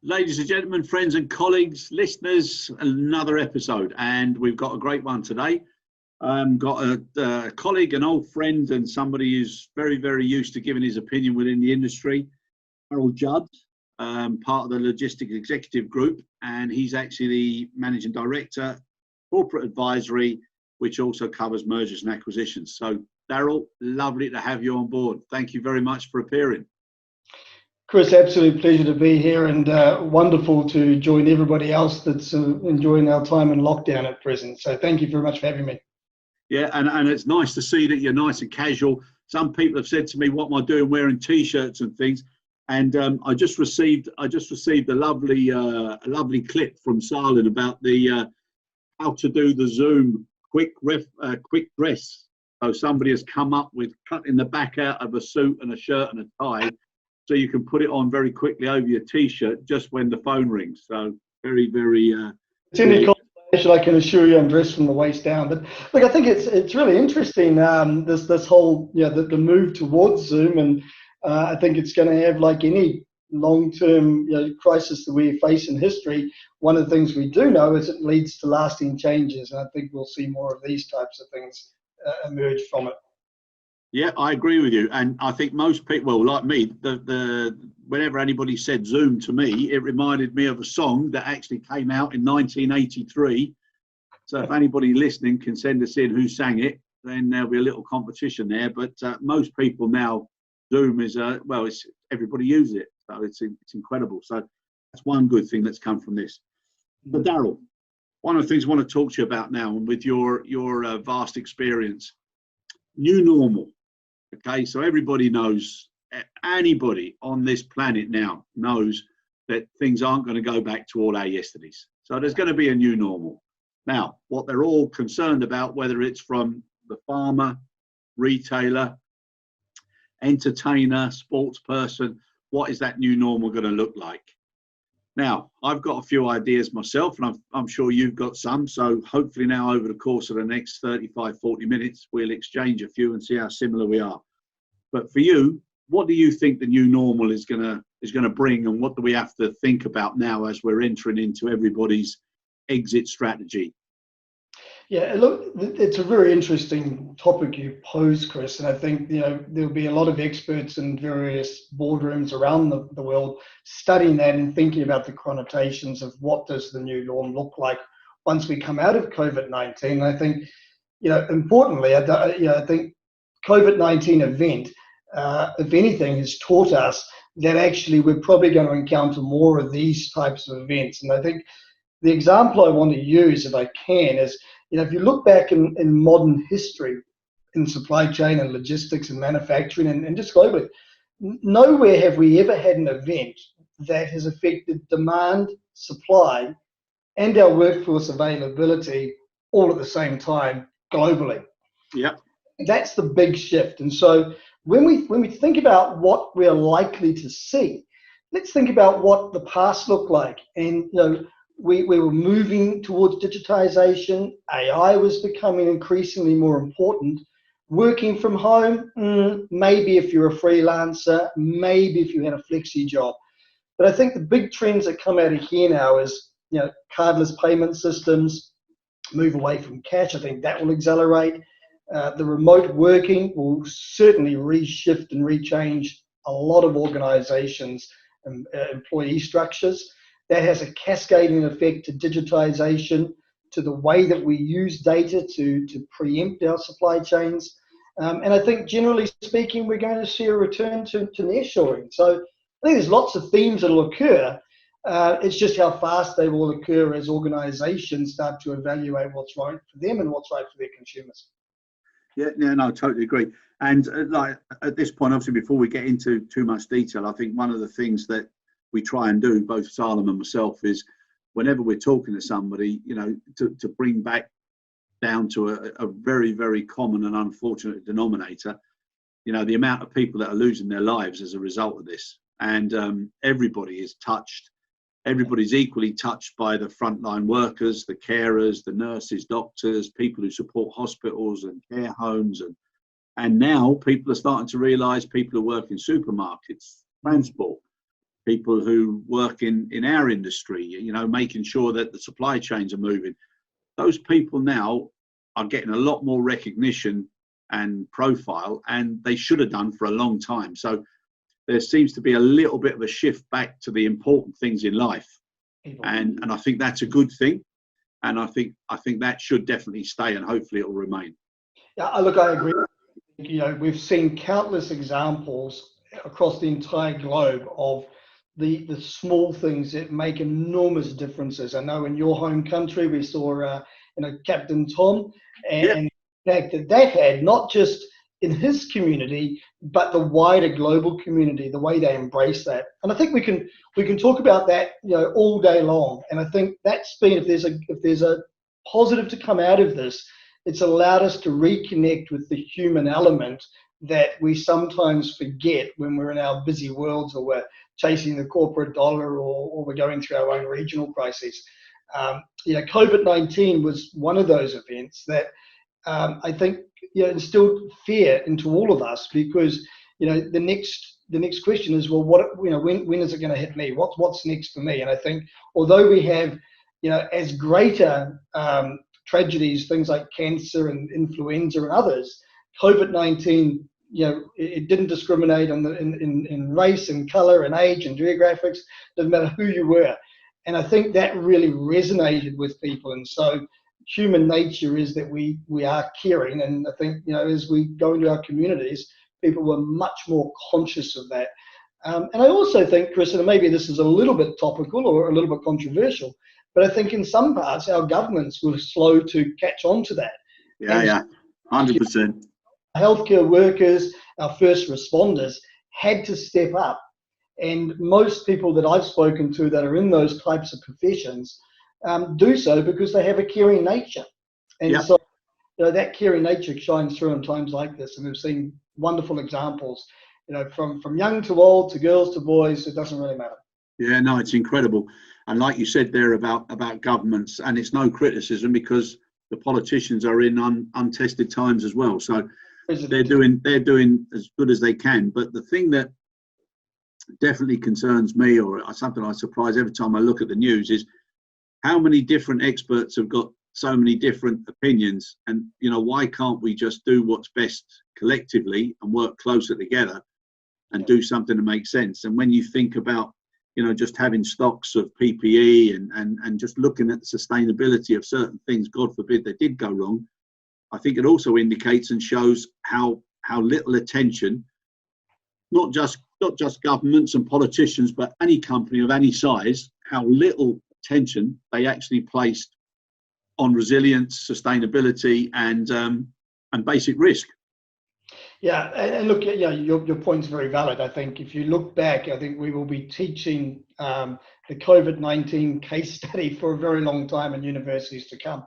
Ladies and gentlemen, friends and colleagues, listeners, another episode, and we've got a great one today. Got a colleague, an old friend, and somebody who's very, very used to giving his opinion within the industry, Darryl Judd, part of the Logistics Executive Group, and he's actually the Managing Director, Corporate Advisory, which also covers mergers and acquisitions. So, Darryl, lovely to have you on board. Thank you very much for appearing. Chris, absolute pleasure to be here, and wonderful to join everybody else that's enjoying our time in lockdown at present. So thank you very much for having me. Yeah, and it's nice to see that you're nice and casual. Some people have said to me, "What am I doing wearing t-shirts and things?" And I just received a lovely clip from Salin about the how to do the Zoom quick dress. So somebody has come up with cutting the back out of a suit and a shirt and a tie, so you can put it on very quickly over your t-shirt just when the phone rings. So very, very. It's any conversation, I can assure you, I'm dressed from the waist down. But look, I think it's really interesting. This whole the move towards Zoom, and I think it's going to have, like any long-term crisis that we face in history. One of the things we do know is it leads to lasting changes, and I think we'll see more of these types of things emerge from it. Yeah, I agree with you, and I think most people, well, like me, whenever anybody said Zoom to me, it reminded me of a song that actually came out in 1983. So if anybody listening can send us in who sang it, then there'll be a little competition there. But most people now, Zoom is it's everybody uses it, so it's incredible. So that's one good thing that's come from this. But Darryl, one of the things I want to talk to you about now, and with your vast experience, new normal. Okay, so everybody knows, anybody on this planet now knows that things aren't going to go back to all our yesterdays. So there's going to be a new normal. Now, what they're all concerned about, whether it's from the farmer, retailer, entertainer, sports person, what is that new normal going to look like? Now, I've got a few ideas myself, and I'm sure you've got some. So hopefully now over the course of the next 35, 40 minutes, we'll exchange a few and see how similar we are. But for you, what do you think the new normal is gonna bring, and what do we have to think about now as we're entering into everybody's exit strategy? Yeah, look, it's a very interesting topic you pose, Chris, and I think there'll be a lot of experts in various boardrooms around the world studying that and thinking about the connotations of what does the new norm look like once we come out of COVID-19. I think, importantly, I think COVID-19 event, if anything, has taught us that actually we're probably going to encounter more of these types of events. And I think the example I want to use, if I can, is if you look back in modern history, in supply chain and logistics and manufacturing and just globally, nowhere have we ever had an event that has affected demand, supply, and our workforce availability all at the same time globally. Yeah, that's the big shift. And so when we think about what we're likely to see, let's think about what the past looked like. And we were moving towards digitization. AI was becoming increasingly more important. Working from home, maybe if you're a freelancer, maybe if you had a flexi job. But I think the big trends that come out of here now is cardless payment systems, move away from cash. I think that will accelerate. The remote working will certainly reshift and rechange a lot of organizations and employee structures. That has a cascading effect to digitization, to the way that we use data to preempt our supply chains. And I think generally speaking, we're going to see a return to nearshoring. So I think there's lots of themes that will occur. It's just how fast they will occur as organizations start to evaluate what's right for them and what's right for their consumers. Yeah, no, I totally agree. And like at this point, obviously, before we get into too much detail, I think one of the things that we try and do, both Salem and myself, is whenever we're talking to somebody, to bring back down to a very, very common and unfortunate denominator, the amount of people that are losing their lives as a result of this. And everybody is touched. Everybody's equally touched by the frontline workers, the carers, the nurses, doctors, people who support hospitals and care homes. And now people are starting to realise, people who work in supermarkets, transport, people who work in our industry, you know, making sure that the supply chains are moving. Those people now are getting a lot more recognition and profile, and they should have done for a long time. So there seems to be a little bit of a shift back to the important things in life, and I think that's a good thing, and I think that should definitely stay, and hopefully it will remain. Yeah, look, I agree. You know, we've seen countless examples across the entire globe of the small things that make enormous differences. I know in your home country we saw Captain Tom, and the fact that had not just in his community but the wider global community, the way they embrace that. And I think we can talk about that, you know, all day long. And I think that's been, if there's a positive to come out of this, it's allowed us to reconnect with the human element that we sometimes forget when we're in our busy worlds, or we're chasing the corporate dollar, or we're going through our own regional crises. COVID-19 was one of those events that I think, you know, instilled fear into all of us, because, you know, the next question is, well, what, you know, when is it going to hit me? What's next for me? And I think, although we have, you know, as greater tragedies, things like cancer and influenza and others, COVID-19, you know, it didn't discriminate in race and color and age and geographics. Doesn't matter who you were. And I think that really resonated with people. And so human nature is that we are caring. And I think, you know, as we go into our communities, people were much more conscious of that. And I also think, Chris, and maybe this is a little bit topical or a little bit controversial, but I think in some parts our governments were slow to catch on to that. Yeah, 100%. Healthcare workers, our first responders, had to step up. And most people that I've spoken to that are in those types of professions do so because they have a caring nature. And so, you know, that caring nature shines through in times like this. And we've seen wonderful examples, you know, from young to old, to girls to boys. It doesn't really matter. Yeah, no, it's incredible. And like you said there about governments, and it's no criticism, because the politicians are in untested times as well. So they're doing as good as they can. But the thing that definitely concerns me, or something I surprise every time I look at the news, is how many different experts have got so many different opinions. And, you know, why can't we just do what's best collectively and work closer together and do something that makes sense? And when you think about, you know, just having stocks of PPE and just looking at the sustainability of certain things, God forbid they did go wrong, I think it also indicates and shows how little attention, not just governments and politicians, but any company of any size, how little attention they actually placed on resilience, sustainability, and basic risk. Yeah, and look, yeah, your point's very valid. I think if you look back, I think we will be teaching the COVID-19 case study for a very long time in universities to come.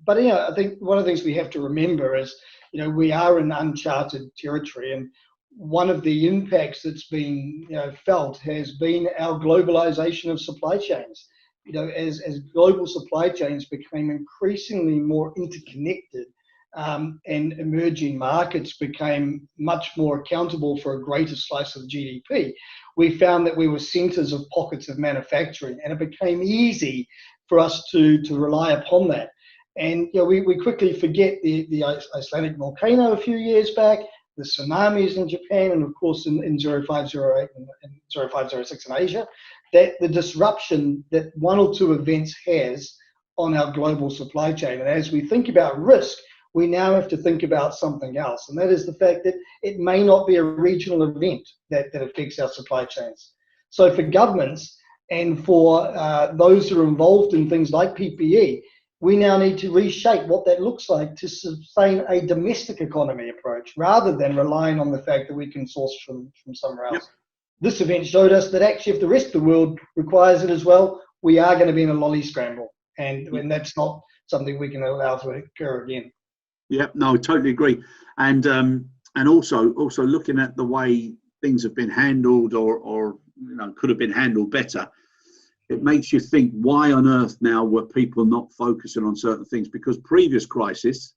But yeah, I think one of the things we have to remember is, you know, we are in uncharted territory, and one of the impacts that's been, you know, felt has been our globalization of supply chains. You know, as global supply chains became increasingly more interconnected, and emerging markets became much more accountable for a greater slice of GDP, we found that we were centers of pockets of manufacturing, and it became easy for us to rely upon that. And, you know, we quickly forget the Icelandic volcano a few years back, the tsunamis in Japan, and of course in 0508 and 0506 in Asia, that the disruption that one or two events has on our global supply chain. And as we think about risk, we now have to think about something else, and that is the fact that it may not be a regional event that affects our supply chains. So for governments and for those who are involved in things like PPE, we now need to reshape what that looks like to sustain a domestic economy approach, rather than relying on the fact that we can source from somewhere else. Yep. This event showed us that actually if the rest of the world requires it as well, we are going to be in a lolly scramble, and that's not something we can allow to occur again. Yep, no, I totally agree. And also looking at the way things have been handled, or you know, could have been handled better, it makes you think, why on earth now were people not focusing on certain things? Because previous crisis,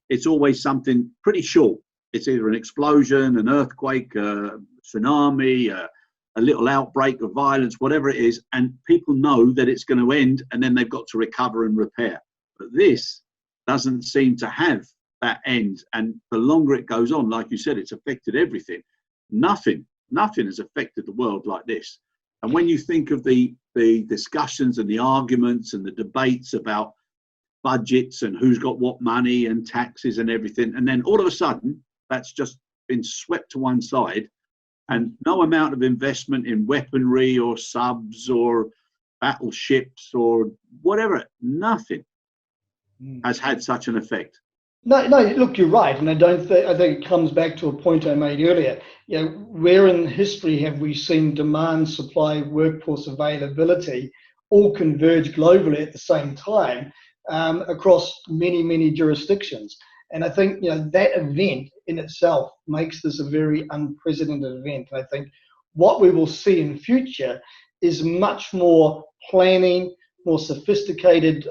it's always something pretty short. It's either an explosion, an earthquake, a tsunami, a little outbreak of violence, whatever it is, and people know that it's going to end, and then they've got to recover and repair. But this doesn't seem to have that end, and the longer it goes on, like you said, it's affected everything. Nothing has affected the world like this. And when you think of the discussions and the arguments and the debates about budgets and who's got what money and taxes and everything, and then all of a sudden that's just been swept to one side, and no amount of investment in weaponry or subs or battleships or whatever, nothing has had such an effect. No, look, you're right, and I think it comes back to a point I made earlier. You know, where in history have we seen demand, supply, workforce availability all converge globally at the same time across many jurisdictions? And I think, you know, that event in itself makes this a very unprecedented event. And I think what we will see in future is much more planning, more sophisticated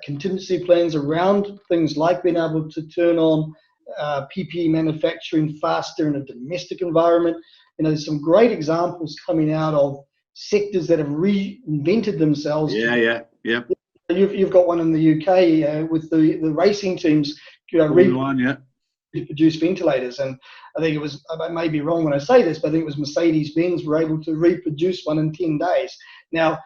contingency plans around things like being able to turn on PPE manufacturing faster in a domestic environment. You know, there's some great examples coming out of sectors that have reinvented themselves. Yeah. You've got one in the UK with the racing teams, you know, reproduce ventilators, and I think it was, I may be wrong when I say this, but I think it was Mercedes-Benz were able to reproduce one in 10 days. Now,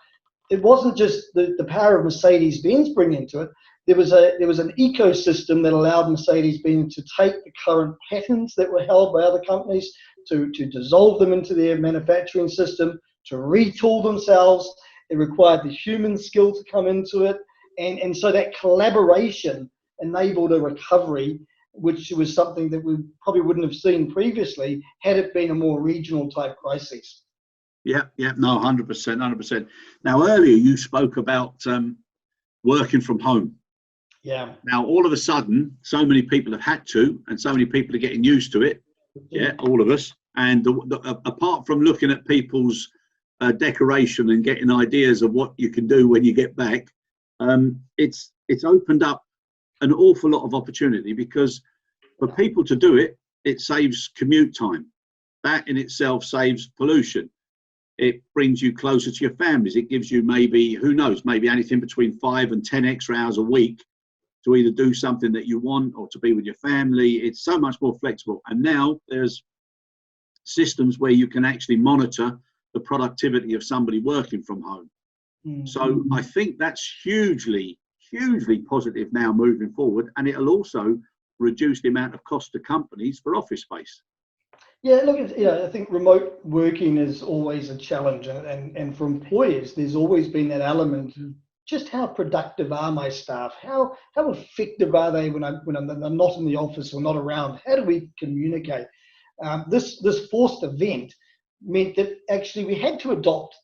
it wasn't just the power of Mercedes-Benz bringing into it. There was an ecosystem that allowed Mercedes-Benz to take the current patents that were held by other companies, to dissolve them into their manufacturing system, to retool themselves. It required the human skill to come into it. And so that collaboration enabled a recovery, which was something that we probably wouldn't have seen previously had it been a more regional type crisis. Yeah, no, 100%. Now, earlier you spoke about working from home. Yeah. Now, all of a sudden, so many people have had to, and so many people are getting used to it. Yeah, all of us. And apart from looking at people's decoration and getting ideas of what you can do when you get back, it's opened up an awful lot of opportunity, because for people to do it, it saves commute time. That in itself saves pollution. It brings you closer to your families. It gives you maybe, who knows, maybe anything between 5 and 10 extra hours a week to either do something that you want or to be with your family. It's so much more flexible. And now there's systems where you can actually monitor the productivity of somebody working from home. Mm-hmm. So I think that's hugely positive now moving forward. And it'll also reduce the amount of cost to companies for office space. Yeah, look, I think remote working is always a challenge, and for employers, there's always been that element of just how productive are my staff? How effective are they when I'm not in the office or not around? How do we communicate? This forced event meant that actually we had to adopt,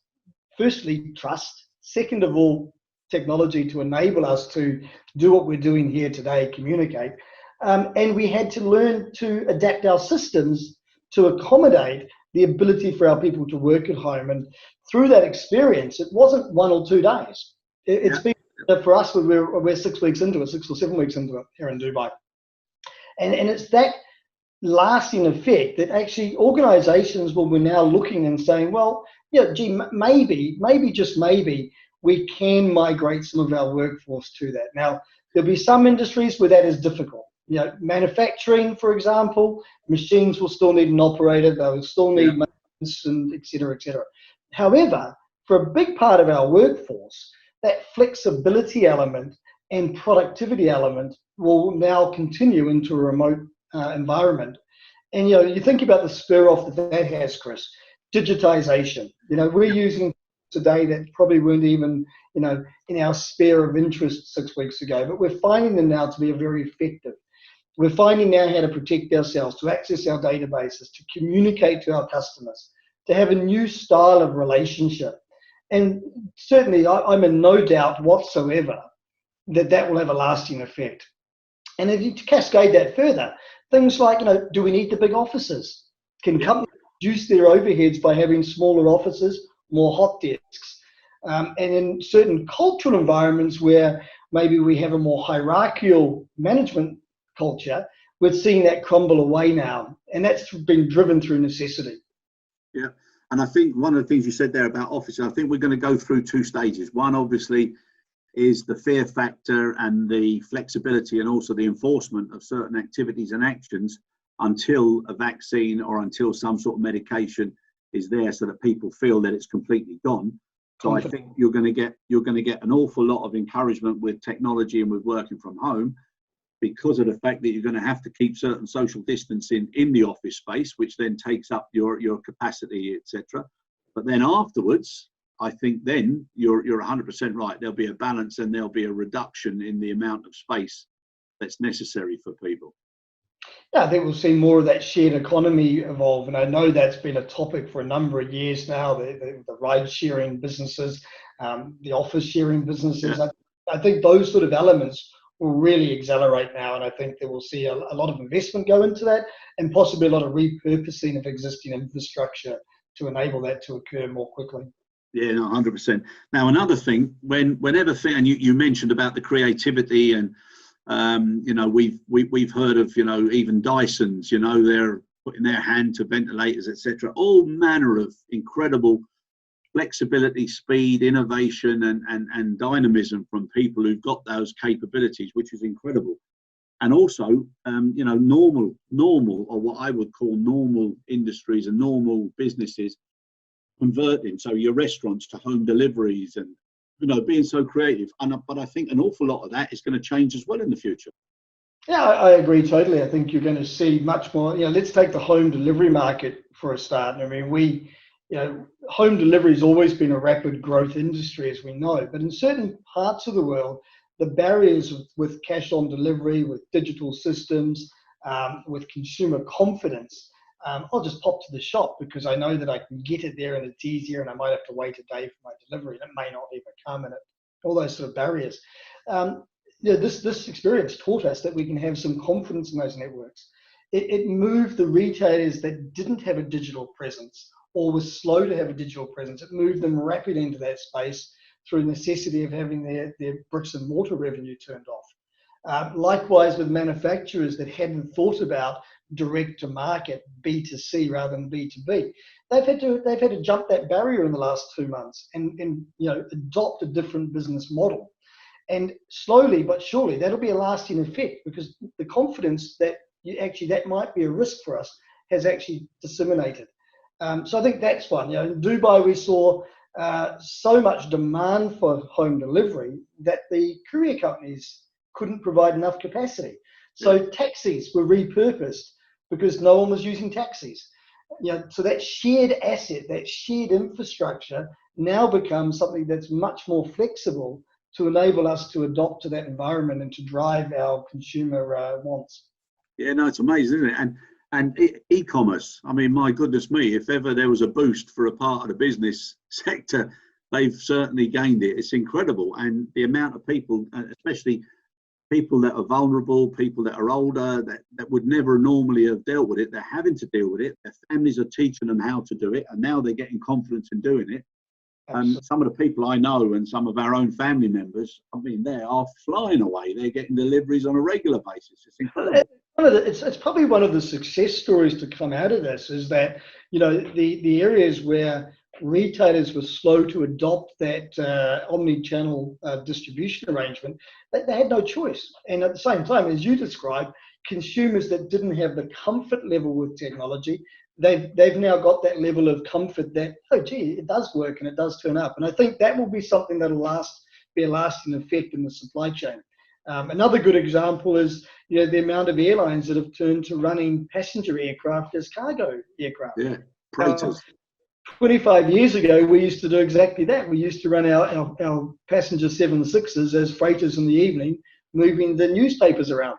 firstly, trust. Second of all, technology to enable us to do what we're doing here today, communicate. And we had to learn to adapt our systems to accommodate the ability for our people to work at home. And through that experience, it wasn't 1 or 2 days. It's been, for us, we're 6 weeks into it, 6 or 7 weeks into it here in Dubai. And it's that lasting effect that actually organizations will be now looking and saying, well, yeah, gee, maybe just maybe we can migrate some of our workforce to that. Now, there'll be some industries where that is difficult. You know, manufacturing, for example, machines will still need an operator. They'll still need maintenance, and et cetera, et cetera. However, for a big part of our workforce, that flexibility element and productivity element will now continue into a remote environment. And, you think about the spur off that has, Chris, digitization. We're using today that probably weren't even, in our sphere of interest 6 weeks ago, but we're finding them now to be very effective. We're finding now how to protect ourselves, to access our databases, to communicate to our customers, to have a new style of relationship. And certainly I'm in no doubt whatsoever that will have a lasting effect. And if you cascade that further, things like, do we need the big offices? Can companies reduce their overheads by having smaller offices, more hot desks? And in certain cultural environments where maybe we have a more hierarchical management culture, we're seeing that crumble away now. And that's been driven through necessity. Yeah. And I think one of the things you said there about offices, I think we're going to go through two stages. One, obviously, is the fear factor and the flexibility and also the enforcement of certain activities and actions until a vaccine or until some sort of medication is there, so that people feel that it's completely gone. So I think you're going to get an awful lot of encouragement with technology and with working from home, because of the fact that you're going to have to keep certain social distancing in the office space, which then takes up your capacity, etc. But then afterwards, I think then you're 100% right. There'll be a balance and there'll be a reduction in the amount of space that's necessary for people. Yeah, I think we'll see more of that shared economy evolve, and I know that's been a topic for a number of years now. The ride sharing businesses, the office sharing businesses. Yeah. I think those sort of elements will really accelerate now, and I think that we'll see a lot of investment go into that, and possibly a lot of repurposing of existing infrastructure to enable that to occur more quickly. Yeah, no, 100%. Now, another thing, whenever and you mentioned about the creativity, and we've heard of even Dysons, they're putting their hand to ventilators, etc. All manner of incredible flexibility, speed, innovation, and dynamism from people who've got those capabilities, which is incredible. And also, normal, or what I would call normal industries and normal businesses converting. So your restaurants to home deliveries, and being so creative. But I think an awful lot of that is going to change as well in the future. Yeah, I agree totally. I think you're going to see much more. Let's take the home delivery market for a start. I mean, home delivery has always been a rapid growth industry, as we know. But in certain parts of the world, the barriers with cash on delivery, with digital systems, with consumer confidence. I'll just pop to the shop because I know that I can get it there and it's easier, and I might have to wait a day for my delivery and it may not even come, and all those sort of barriers. This experience taught us that we can have some confidence in those networks. It moved the retailers that didn't have a digital presence or were slow to have a digital presence. It moved them rapidly into that space through necessity of having their bricks and mortar revenue turned off. Likewise with manufacturers that hadn't thought about direct to market, B2C rather than B2B. They've had to jump that barrier in the last 2 months and adopt a different business model. And slowly but surely that'll be a lasting effect, because the confidence that that might be a risk for us has actually disseminated. So I think that's one. In Dubai we saw so much demand for home delivery that the courier companies couldn't provide enough capacity. So taxis were repurposed because no one was using taxis. So that shared asset, that shared infrastructure now becomes something that's much more flexible to enable us to adopt to that environment and to drive our consumer wants. Yeah, no, it's amazing, isn't it? And e-commerce, I mean, my goodness me, if ever there was a boost for a part of the business sector, they've certainly gained it. It's incredible. And the amount of people, especially people that are vulnerable, people that are older, that would never normally have dealt with it, they're having to deal with it. Their families are teaching them how to do it, and now they're getting confidence in doing it. And some of the people I know and some of our own family members, I mean, they are flying away. They're getting deliveries on a regular basis. It's incredible. It's probably one of the success stories to come out of this is that, the areas where retailers were slow to adopt that omni-channel distribution arrangement, they had no choice. And at the same time, as you described, consumers that didn't have the comfort level with technology, they've now got that level of comfort that, oh gee, it does work and it does turn up. And I think that will be something that'll be a lasting effect in the supply chain. Another good example is the amount of airlines that have turned to running passenger aircraft as cargo aircraft. Yeah, freighters. 25 years ago, we used to do exactly that. We used to run our passenger 767s as freighters in the evening, moving the newspapers around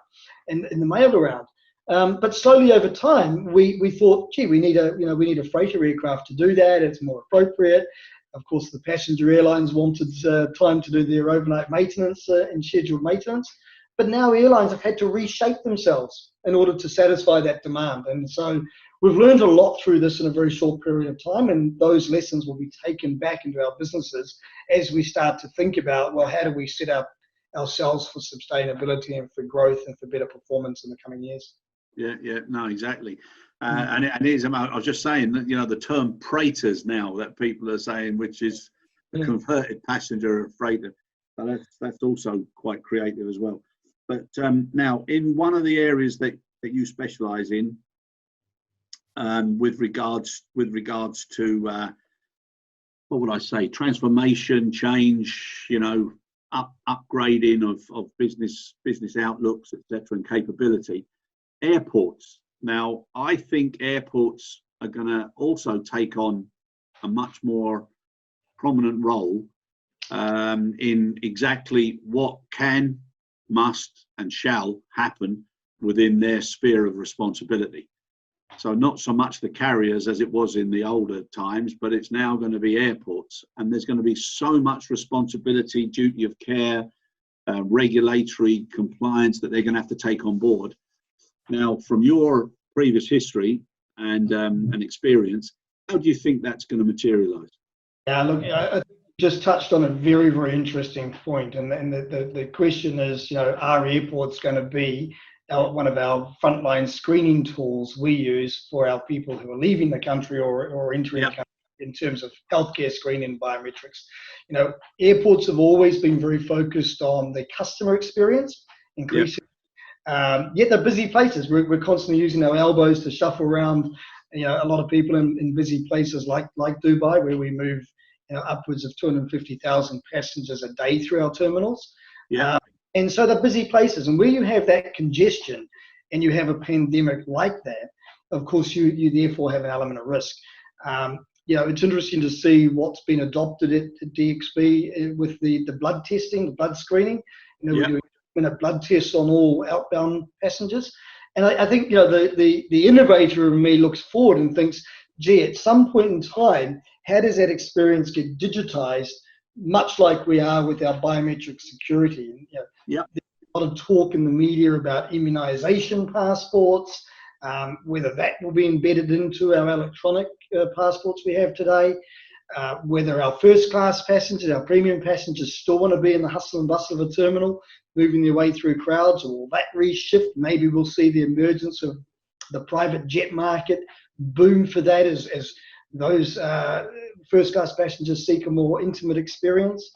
and the mail around. But slowly over time, we thought, gee, we need a freighter aircraft to do that. It's more appropriate. Of course, the passenger airlines wanted time to do their overnight maintenance and scheduled maintenance. But now airlines have had to reshape themselves in order to satisfy that demand. And so we've learned a lot through this in a very short period of time. And those lessons will be taken back into our businesses as we start to think about, well, how do we set up ourselves for sustainability and for growth and for better performance in the coming years? Yeah, no, exactly. And it is, I was just saying that, the term freighters now that people are saying, which is a converted passenger freighter. So that's also quite creative as well. But now, in one of the areas that you specialise in, with regards to what would I say, transformation, change, upgrading of business outlooks, etc., and capability, airports. Now, I think airports are going to also take on a much more prominent role in exactly what can, must, and shall happen within their sphere of responsibility. So not so much the carriers as it was in the older times, but it's now going to be airports. And there's going to be so much responsibility, duty of care, regulatory compliance that they're going to have to take on board. Now, from your previous history and experience, how do you think that's going to materialise? Yeah, look, I just touched on a very, very interesting point. And the question is, are airports going to be one of our frontline screening tools we use for our people who are leaving the country or entering the country in terms of healthcare screening and biometrics? Airports have always been very focused on the customer experience, increasing. Yet they're busy places. We're constantly using our elbows to shuffle around. A lot of people in busy places like Dubai, where we move upwards of 250,000 passengers a day through our terminals. And so they're busy places. And where you have that congestion and you have a pandemic like that, of course, you therefore have an element of risk. It's interesting to see what's been adopted at DXB with the blood testing, the blood screening. We're doing blood tests on all outbound passengers. And I think, the innovator in me looks forward and thinks, gee, at some point in time, how does that experience get digitized, much like we are with our biometric security? There's a lot of talk in the media about immunization passports, whether that will be embedded into our electronic passports we have today, whether our first class passengers, our premium passengers still want to be in the hustle and bustle of a terminal, moving their way through crowds, or will that reshift? Maybe we'll see the emergence of the private jet market boom for that as those first class passengers seek a more intimate experience.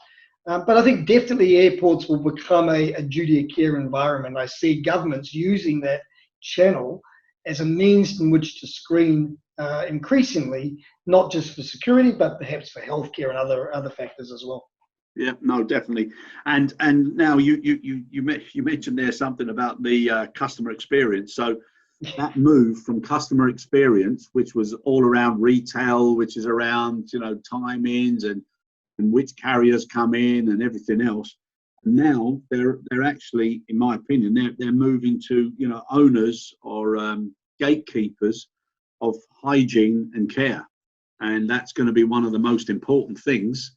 But I think definitely airports will become a duty of care environment. I see governments using that channel as a means in which to screen increasingly, not just for security, but perhaps for healthcare and other factors as well. Yeah, no, definitely. And now you mentioned there something about the customer experience. So that move from customer experience, which was all around retail, which is around timings and which carriers come in and everything else. Now they're actually, in my opinion, they're moving to owners or gatekeepers of hygiene and care, and that's going to be one of the most important things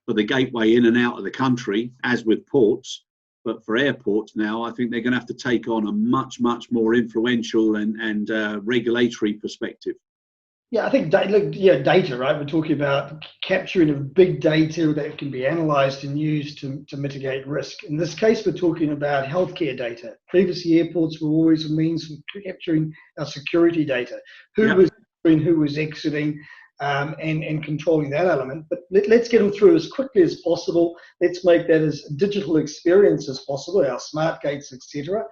for the gateway in and out of the country, as with ports. But for airports now, I think they're going to have to take on a much more influential and regulatory perspective. Yeah, I think data, right? We're talking about capturing of big data that can be analysed and used to mitigate risk. In this case, we're talking about healthcare data. Previously, airports were always a means of capturing our security data. Who was entering, who was exiting, and controlling that element. But let's get them through as quickly as possible. Let's make that as digital experience as possible, our smart gates, etc.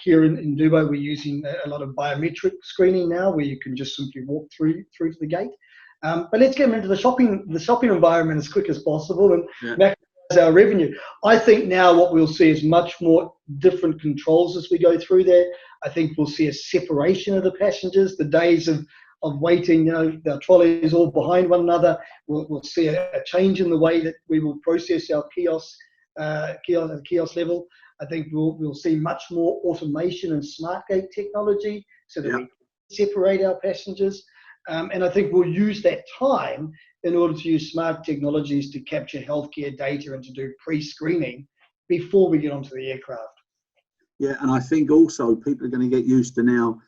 Here in Dubai, we're using a lot of biometric screening now, where you can just simply walk through to the gate. But let's get them into the shopping environment as quick as possible and maximize our revenue. I think now what we'll see is much more different controls as we go through there. I think we'll see a separation of the passengers. The days of waiting, the trolleys all behind one another. We'll see a change in the way that we will process our kiosk level. I think we'll see much more automation and smart gate technology so that we separate our passengers. And I think we'll use that time in order to use smart technologies to capture healthcare data and to do pre-screening before we get onto the aircraft. Yeah, and I think also people are going to get used to now,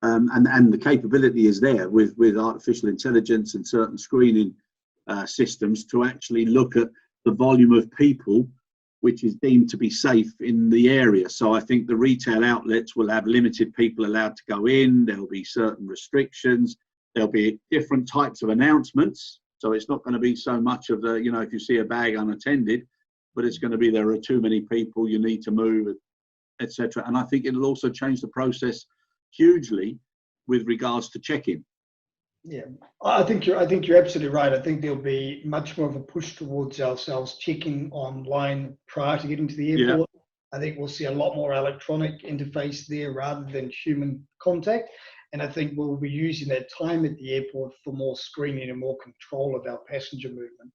and the capability is there with artificial intelligence and certain screening systems to actually look at the volume of people which is deemed to be safe in the area. So I think the retail outlets will have limited people allowed to go in. There'll be certain restrictions. There'll be different types of announcements. So it's not going to be so much of the, you know, if you see a bag unattended, but it's going to be there are too many people, you need to move, etc. And I think it'll also change the process hugely with regards to check-in. Yeah, I think you're absolutely right. I think there'll be much more of a push towards ourselves checking online prior to getting to the airport. Yeah. I think we'll see a lot more electronic interface there rather than human contact. And I think we'll be using that time at the airport for more screening and more control of our passenger movement.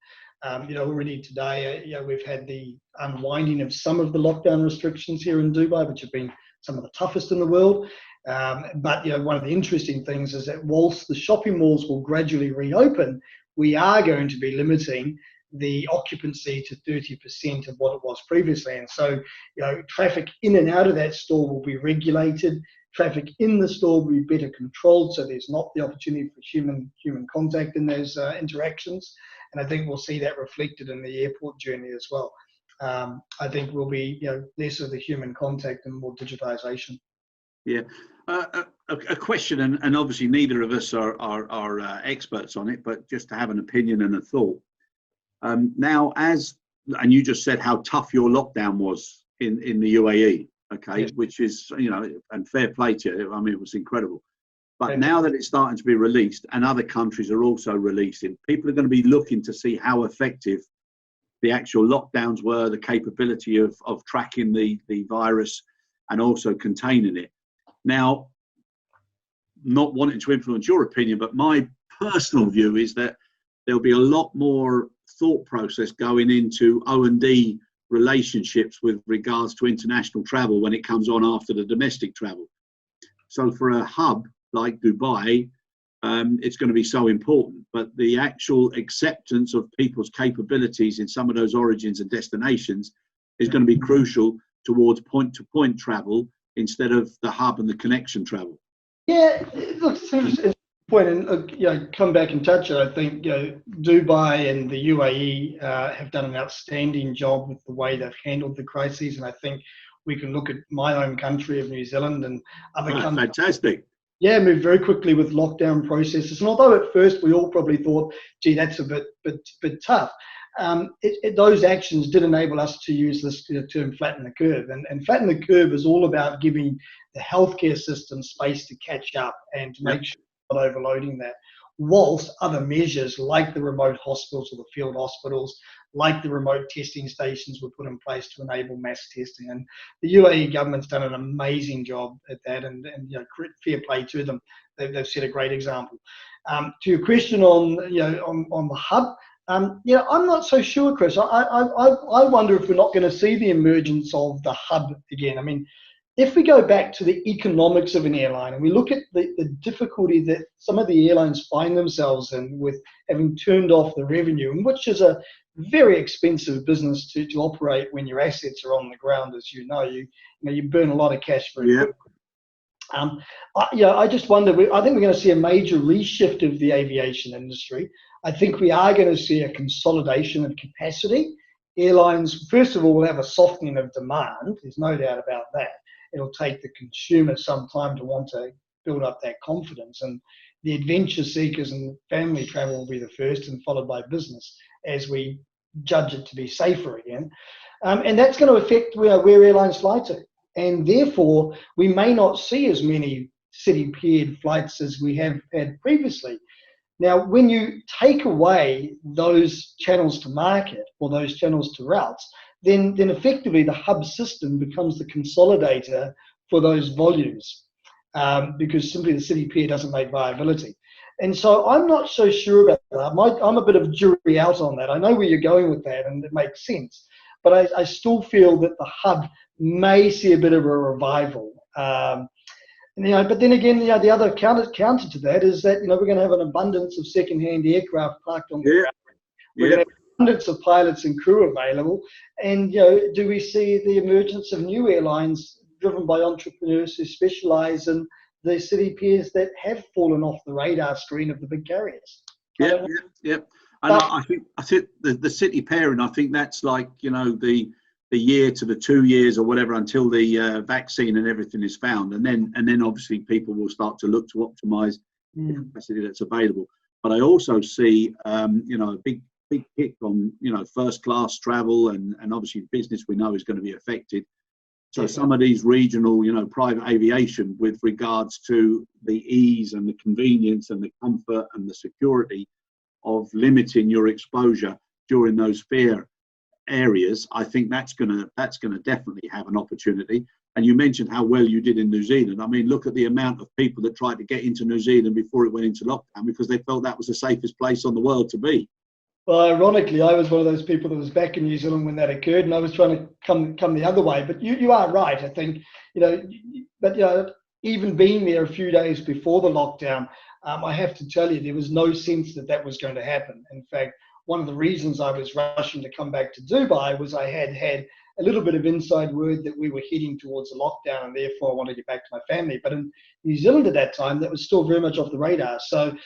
You know, already today, you know, we've had the unwinding of some of the lockdown restrictions here in Dubai, which have been some of the toughest in the world. But, you know, one of the interesting things is that whilst the shopping malls will gradually reopen, we are going to be limiting the occupancy to 30% of what it was previously. And so, you know, traffic in and out of that store will be regulated. Traffic in the store will be better controlled, so there's not the opportunity for human contact in those interactions. And I think we'll see that reflected in the airport journey as well. I think we'll be, you know, less of the human contact and more digitization. Yeah, a question, and obviously neither of us are experts on it, but just to have an opinion and a thought. Now, and you just said how tough your lockdown was in the UAE, okay, yes. Which is, you know, and fair play to you. I mean, it was incredible. But now that it's starting to be released, and other countries are also releasing, people are going to be looking to see how effective the actual lockdowns were, the capability of tracking the virus and also containing it. Now, not wanting to influence your opinion, but my personal view is that there'll be a lot more thought process going into O&D relationships with regards to international travel when it comes on after the domestic travel. So for a hub like Dubai, it's going to be so important, but the actual acceptance of people's capabilities in some of those origins and destinations is going to be crucial towards point-to-point travel instead of the hub and the connection travel. Yeah, look, it's a point, and you know, come back and touch it. I think, you know, Dubai and the UAE have done an outstanding job with the way they've handled the crises, and I think we can look at my home country of New Zealand and other countries. Fantastic. Yeah, moved very quickly with lockdown processes, and although at first we all probably thought, gee, that's a bit tough. Those actions did enable us to use this term flatten the curve. And flatten the curve is all about giving the healthcare system space to catch up and to make sure we're not overloading that. Whilst other measures like the remote hospitals or the field hospitals, like the remote testing stations were put in place to enable mass testing. And the UAE government's done an amazing job at that, and you know, fair play to them. They've set a great example. To your question on, you know, on the hub, you know, I'm not so sure, Chris. I wonder if we're not going to see the emergence of the hub again. I mean, if we go back to the economics of an airline and we look at the difficulty that some of the airlines find themselves in with having turned off the revenue, and which is a very expensive business to operate when your assets are on the ground, as you know, you burn a lot of cash very quickly. I just wonder, I think we're going to see a major reshift of the aviation industry. I think we are going to see a consolidation of capacity. Airlines, first of all, will have a softening of demand. There's no doubt about that. It'll take the consumer some time to want to build up that confidence. And the adventure seekers and family travel will be the first, and followed by business as we judge it to be safer again. And that's going to affect where airlines fly to. And therefore, we may not see as many city-paired flights as we have had previously. Now, when you take away those channels to market or those channels to routes, then effectively the hub system becomes the consolidator for those volumes, because simply the city pair doesn't make viability. And so I'm not so sure about that. I'm a bit of jury out on that. I know where you're going with that, and it makes sense. But I still feel that the hub may see a bit of a revival. But then again, the other counter to that is that we're going to have an abundance of second-hand aircraft parked on the ground. We're going to have abundance of pilots and crew available. And do we see the emergence of new airlines driven by entrepreneurs who specialise in the city pairs that have fallen off the radar screen of the big carriers? Yeah. And I think the city pairing, I think that's like the the year to the 2 years or whatever until the vaccine and everything is found, and then obviously people will start to look to optimize the capacity that's available. But I also see a big kick on first class travel, and obviously business we know is going to be affected. So some of these regional, private aviation, with regards to the ease and the convenience and the comfort and the security of limiting your exposure during those fear areas, I think that's gonna definitely have an opportunity. And you mentioned how well you did in New Zealand. I mean, look at the amount of people that tried to get into New Zealand before it went into lockdown because they felt that was the safest place on the world to be. Well, ironically, I was one of those people that was back in New Zealand when that occurred, and I was trying to come the other way. But you are right. I think even being there a few days before the lockdown, I have to tell you, there was no sense that was going to happen. In fact, one of the reasons I was rushing to come back to Dubai was I had a little bit of inside word that we were heading towards a lockdown, and therefore I wanted to get back to my family. But in New Zealand at that time, that was still very much off the radar. So,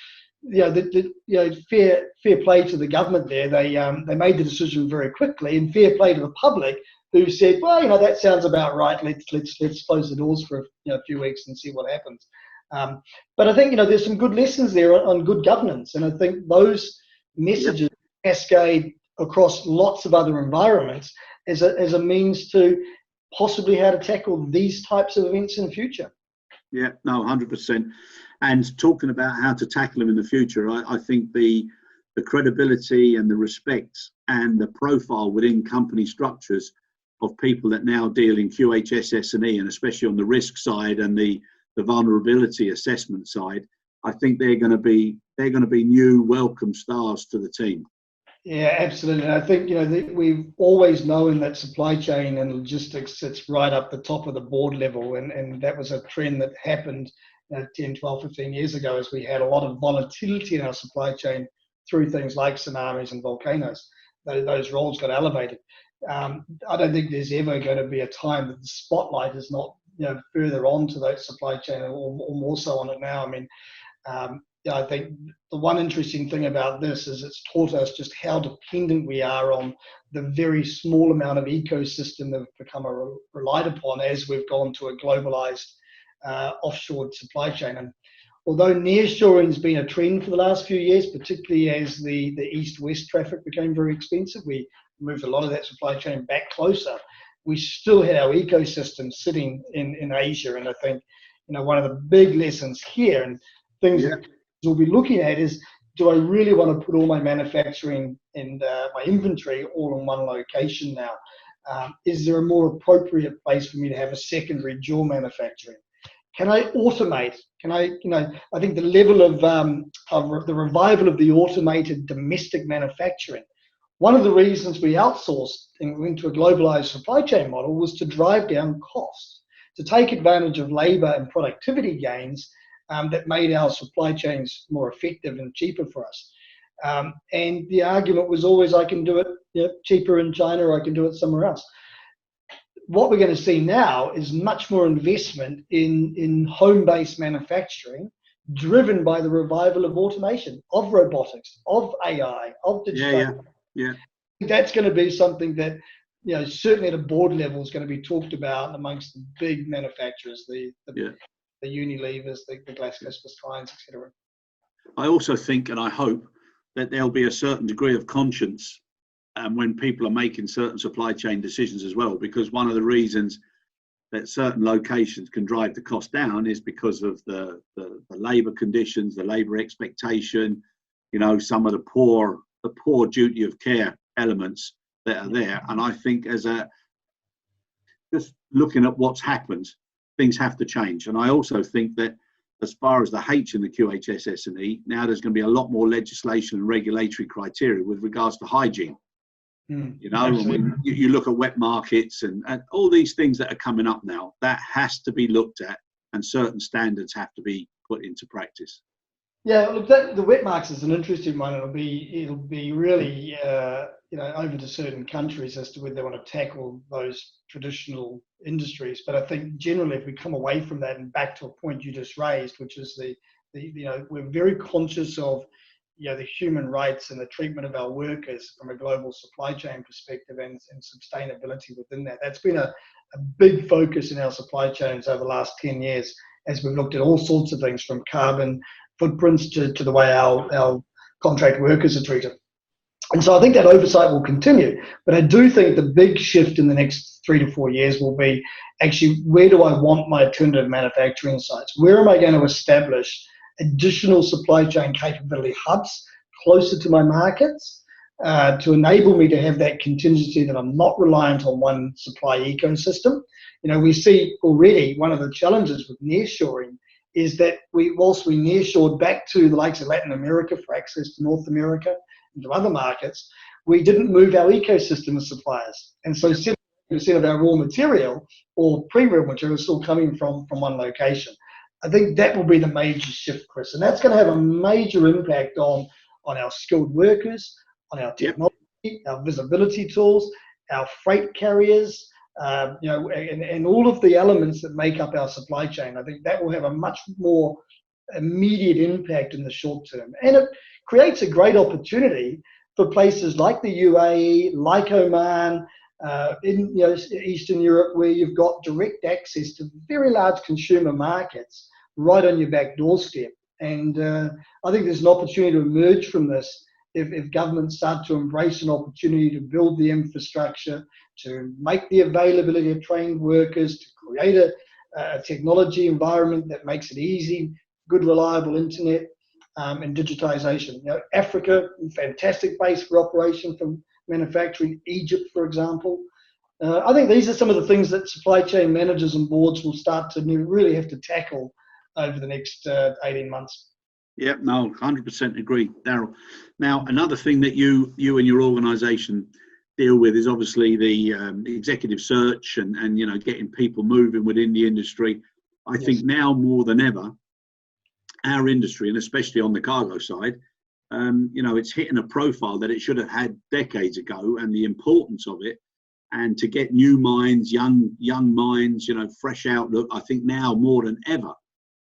fair play to the government there. They made the decision very quickly, and fair play to the public who said, well, that sounds about right. Let's close the doors for a few weeks and see what happens. But I think there's some good lessons there on good governance, and I think those messages cascade across lots of other environments as a means to possibly how to tackle these types of events in the future. Yeah, no, 100%. And talking about how to tackle them in the future, I think the credibility and the respect and the profile within company structures of people that now deal in QHSS&E, and especially on the risk side and the vulnerability assessment side, I think they're going to be new welcome stars to the team. Yeah, absolutely. And I think, we've always known that supply chain and logistics sits right up the top of the board level. And that was a trend that happened 10, 12, 15 years ago, as we had a lot of volatility in our supply chain through things like tsunamis and volcanoes. Those roles got elevated. I don't think there's ever going to be a time that the spotlight is not, further on to that supply chain or more so on it now. I mean, I think the one interesting thing about this is it's taught us just how dependent we are on the very small amount of ecosystem that have become relied upon as we've gone to a globalized offshore supply chain. And although nearshoring has been a trend for the last few years, particularly as the east-west traffic became very expensive, we moved a lot of that supply chain back closer. We still had our ecosystem sitting in Asia. And I think, one of the big lessons here and things that we'll be looking at is, do I really want to put all my manufacturing and my inventory all in one location now? Is there a more appropriate place for me to have a secondary dual manufacturing? Can I automate? I think the level of the revival of the automated domestic manufacturing, one of the reasons we outsourced and went to a globalized supply chain model was to drive down costs, to take advantage of labor and productivity gains that made our supply chains more effective and cheaper for us. And the argument was always, I can do it cheaper in China, or I can do it somewhere else. What we're going to see now is much more investment in home-based manufacturing, driven by the revival of automation, of robotics, of AI, of digital. Yeah. That's going to be something that, certainly at a board level is going to be talked about amongst the big manufacturers, the Unilevers, the GlaxoSmithKlines, etc. I also think, and I hope, that there'll be a certain degree of conscience when people are making certain supply chain decisions as well, because one of the reasons that certain locations can drive the cost down is because of the labour conditions, the labour expectation, some of the poor duty of care elements that are there. And I think just looking at what's happened, things have to change. And I also think that as far as the H in the QHSS&E, now there's going to be a lot more legislation and regulatory criteria with regards to hygiene. When you look at wet markets and all these things that are coming up now, that has to be looked at, and certain standards have to be put into practice. Yeah, look, the wet markets is an interesting one. It'll be really over to certain countries as to whether they want to tackle those traditional industries. But I think generally, if we come away from that and back to a point you just raised, which is we're very conscious of the human rights and the treatment of our workers from a global supply chain perspective and sustainability within that. That's been a big focus in our supply chains over the last 10 years as we've looked at all sorts of things from carbon footprints to the way our contract workers are treated. And so I think that oversight will continue. But I do think the big shift in the next 3 to 4 years will be actually, where do I want my alternative manufacturing sites? Where am I going to establish additional supply chain capability hubs closer to my markets to enable me to have that contingency that I'm not reliant on one supply ecosystem? We see already one of the challenges with nearshoring is that whilst we nearshored back to the likes of Latin America for access to North America and to other markets, we didn't move our ecosystem of suppliers. And so 70% of our raw material or pre-raw material is still coming from one location. I think that will be the major shift, Chris. And that's going to have a major impact on our skilled workers, on our technology, our visibility tools, our freight carriers, and all of the elements that make up our supply chain. I think that will have a much more immediate impact in the short term. And it creates a great opportunity for places like the UAE, like Oman, in Eastern Europe, where you've got direct access to very large consumer markets right on your back doorstep. And I think there's an opportunity to emerge from this if governments start to embrace an opportunity to build the infrastructure, to make the availability of trained workers, to create a technology environment that makes it easy, good, reliable internet, and digitization. Africa, fantastic base for operation for manufacturing. Egypt, for example. I think these are some of the things that supply chain managers and boards will start to really have to tackle over the next 18 months. Yeah, no, 100% agree, Darryl. Now, another thing that you and your organisation deal with is obviously the executive search and getting people moving within the industry. I think now more than ever, our industry, and especially on the cargo side, it's hitting a profile that it should have had decades ago, and the importance of it, and to get new minds, young minds, fresh outlook. I think now more than ever,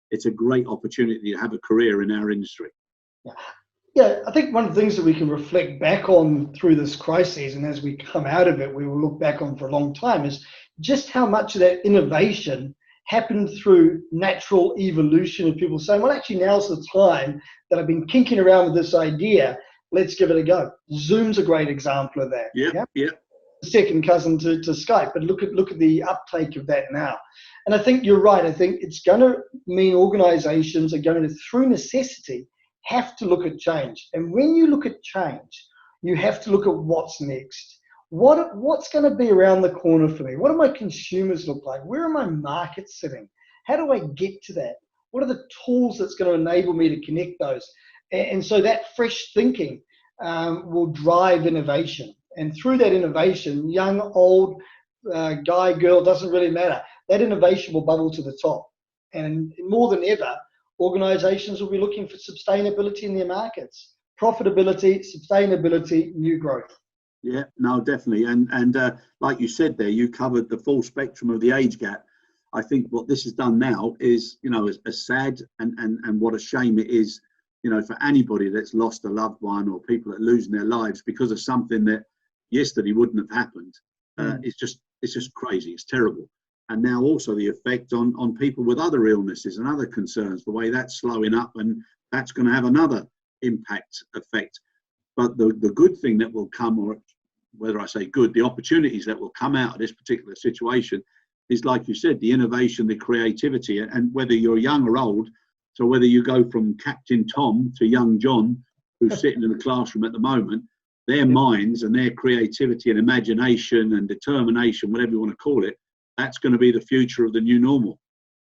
it's a great opportunity to have a career in our industry. Yeah, I think one of the things that we can reflect back on through this crisis, and as we come out of it, we will look back on for a long time, is just how much of that innovation happened through natural evolution of people saying, well, actually, now's the time that I've been kinking around with this idea. Let's give it a go. Zoom's a great example of that. Yeah. Second cousin to Skype, but look at the uptake of that now. And I think you're right. I think it's going to mean organizations are going to, through necessity, have to look at change. And when you look at change, you have to look at what's next. What's going to be around the corner for me? What do my consumers look like? Where are my markets sitting? How do I get to that? What are the tools that's going to enable me to connect those? And so that fresh thinking will drive innovation. And through that innovation, young, old, guy, girl, doesn't really matter. That innovation will bubble to the top. And more than ever, organizations will be looking for sustainability in their markets. Profitability, sustainability, new growth. Yeah, no, definitely. And like you said there, you covered the full spectrum of the age gap. I think what this has done now is, as sad and what a shame it is, for anybody that's lost a loved one or people that are losing their lives because of something that yesterday wouldn't have happened. It's just crazy. It's terrible. And now also the effect on people with other illnesses and other concerns, the way that's slowing up, and that's going to have another effect. But the good thing that will come, or whether I say good, the opportunities that will come out of this particular situation is, like you said, the innovation, the creativity, and whether you're young or old, so whether you go from Captain Tom to young John, who's sitting in the classroom at the moment, their minds and their creativity and imagination and determination, whatever you want to call it, that's going to be the future of the new normal.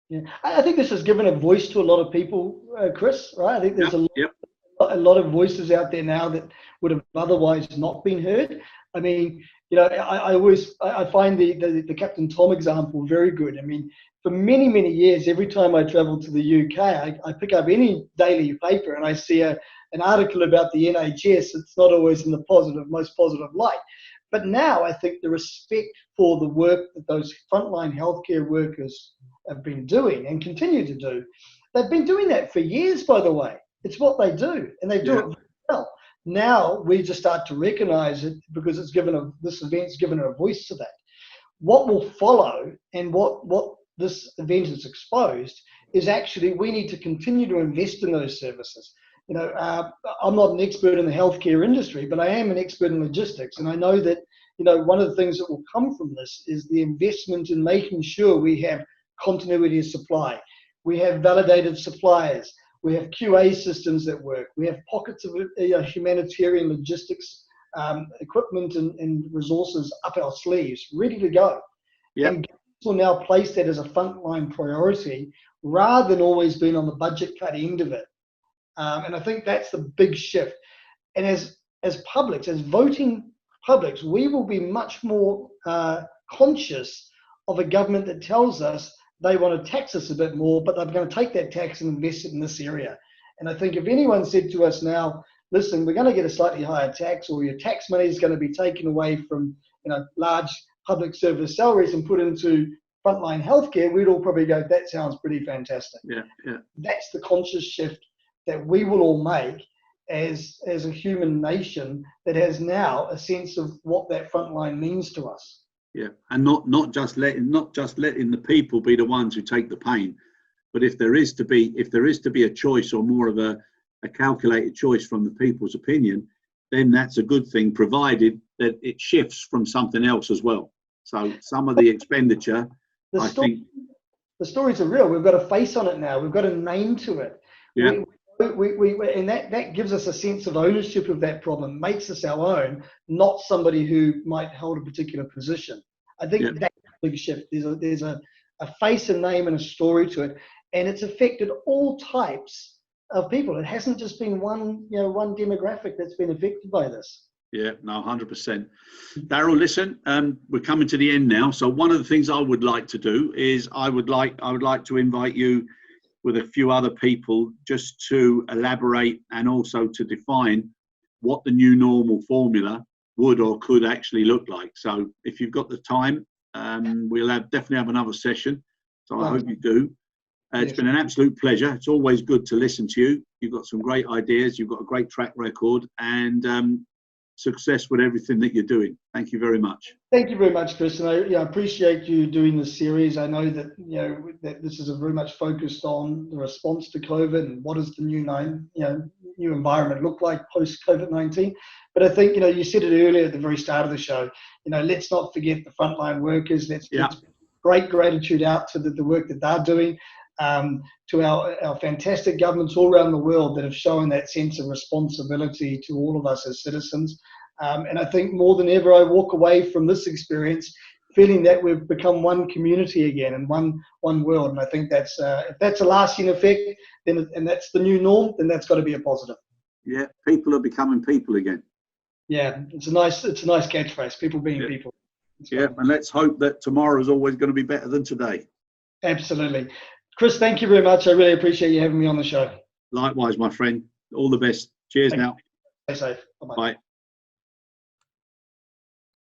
Yeah, I think this has given a voice to a lot of people, Chris, right? I think there's a lot of voices out there now that would have otherwise not been heard. I mean, I find the Captain Tom example very good. I mean, for many, many years, every time I travel to the UK, I pick up any daily paper and I see an article about the NHS. It's not always in the most positive light. But now I think the respect for the work that those frontline healthcare workers have been doing and continue to do, they've been doing that for years, by the way. It's what they do, and they do it well. Now we just start to recognize it because this event's given a voice to that. What will follow and what this event has exposed is actually we need to continue to invest in those services. I'm not an expert in the healthcare industry, but I am an expert in logistics. And I know that, one of the things that will come from this is the investment in making sure we have continuity of supply. We have validated suppliers. We have QA systems that work. We have pockets of humanitarian logistics equipment and resources up our sleeves, ready to go. Yep. And will now place that as a frontline priority rather than always being on the budget cut end of it. And I think that's the big shift. And as publics, as voting publics, we will be much more conscious of a government that tells us they want to tax us a bit more, but they're going to take that tax and invest it in this area. And I think if anyone said to us now, listen, we're going to get a slightly higher tax, or your tax money is going to be taken away from large public service salaries and put into frontline healthcare, we'd all probably go, that sounds pretty fantastic. Yeah. That's the conscious shift that we will all make as a human nation that has now a sense of what that frontline means to us. Yeah, and not just letting the people be the ones who take the pain, but if there is to be a choice, or more of a calculated choice from the people's opinion, then that's a good thing, provided that it shifts from something else as well. So some of the expenditure, the stories are real. We've got a face on it now. We've got a name to it. Yeah. And that gives us a sense of ownership of that problem, makes us our own, not somebody who might hold a particular position. I think that's a big shift. There's a face, a name, and a story to it, and it's affected all types of people. It hasn't just been one demographic that's been affected by this. Yeah, no, 100%. Darryl, listen, we're coming to the end now. So one of the things I would like to do is I would like to invite you with a few other people just to elaborate and also to define what the new normal formula would or could actually look like. So if you've got the time, we'll definitely have another session. So I hope you do. It's been an absolute pleasure. It's always good to listen to you. You've got some great ideas. You've got a great track record, and success with everything that you're doing. Thank you very much. Thank you very much, Chris. And I appreciate you doing this series. I know that that this is very much focused on the response to COVID and what does the new environment look like post COVID-19. But I think you said it earlier at the very start of the show. Let's not forget the frontline workers. Let's great gratitude out to the work that they're doing. To our fantastic governments all around the world that have shown that sense of responsibility to all of us as citizens. And I think more than ever, I walk away from this experience feeling that we've become one community again and one world. And I think that's if that's a lasting effect, and that's the new norm, then that's got to be a positive. Yeah, people are becoming people again. Yeah, it's a nice catchphrase. People being people. And let's hope that tomorrow is always going to be better than today. Absolutely. Chris, thank you very much. I really appreciate you having me on the show. Likewise, my friend. All the best. Cheers now. Stay safe. Bye-bye. Bye.